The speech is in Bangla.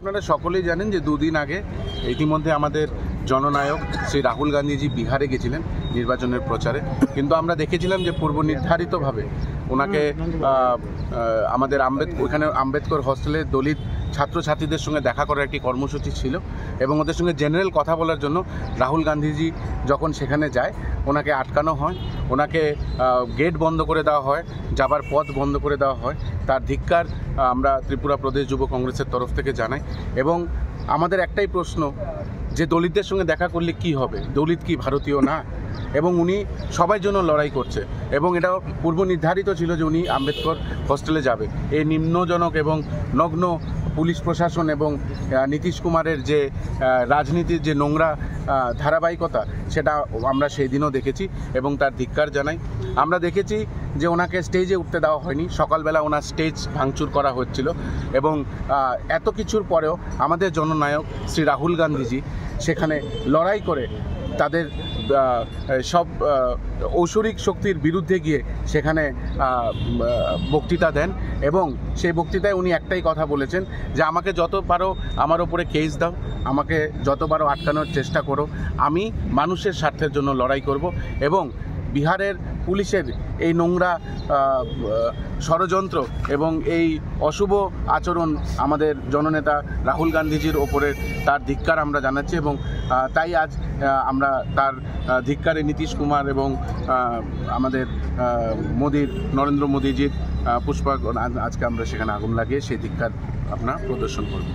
আপনারা সকলেই জানেন যে দুদিন আগে ইতিমধ্যে আমাদের জননায়ক শ্রী রাহুল গান্ধীজি বিহারে গেছিলেন নির্বাচনের প্রচারে, কিন্তু আমরা দেখেছিলাম যে পূর্ব নির্ধারিতভাবে ওনাকে আমাদের ওখানে আম্বেদকর হস্টেলে দলিত ছাত্রছাত্রীদের সঙ্গে দেখা করার একটি কর্মসূচি ছিল এবং ওদের সঙ্গে জেনারেল কথা বলার জন্য রাহুল গান্ধীজি যখন সেখানে যায় ওনাকে আটকানো হয়, ওনাকে গেট বন্ধ করে দেওয়া হয়, যাবার পথ বন্ধ করে দেওয়া হয়। তার ধিক্কার আমরা ত্রিপুরা প্রদেশ যুব কংগ্রেসের তরফ থেকে জানাই এবং আমাদের একটাই প্রশ্ন যে দলিতদের সঙ্গে দেখা করলে কি হবে? দলিত কি ভারতীয় না? এবং উনি সবার জন্য লড়াই করছে এবং এটাও পূর্ব নির্ধারিত ছিল যে উনি আম্বেদকর হস্টেলে যাবে। এই নিম্নজনক এবং নগ্ন পুলিশ প্রশাসন এবং নীতিশ কুমারের যে রাজনীতির যে নোংরা ধারাবাহিকতা সেটা আমরা সেই দিনও দেখেছি এবং তার ধিক্কার জানাই। আমরা দেখেছি যে ওনাকে স্টেজে উঠতে দেওয়া হয়নি, সকালবেলা ওনার স্টেজ ভাঙচুর করা হচ্ছিল এবং এত কিছুর পরেও আমাদের জননায়ক শ্রী রাহুল গান্ধীজি সেখানে লড়াই করে তাদের সব ঐশ্বরিক শক্তির বিরুদ্ধে গিয়ে সেখানে বক্তৃতা দেন এবং সেই বক্তৃতায় উনি একটাই কথা বলেছেন যে আমাকে যত পারো আমার ওপরে কেস দাও, আমাকে যত পারো আটকানোর চেষ্টা করো, আমি মানুষের স্বার্থের জন্য লড়াই করব। এবং বিহারের পুলিশের এই নোংরা ষড়যন্ত্র এবং এই অশুভ আচরণ আমাদের জননেতা রাহুল গান্ধীজির ওপরে তার ধিক্কার আমরা জানাচ্ছি এবং তাই আজ আমরা তার ধিক্কারে নীতিশ কুমার এবং আমাদের নরেন্দ্র মোদীজির পুষ্পা আজকে আমরা সেখানে আগুন লাগিয়ে সেই ধিক্কার আপনার প্রদর্শন করব।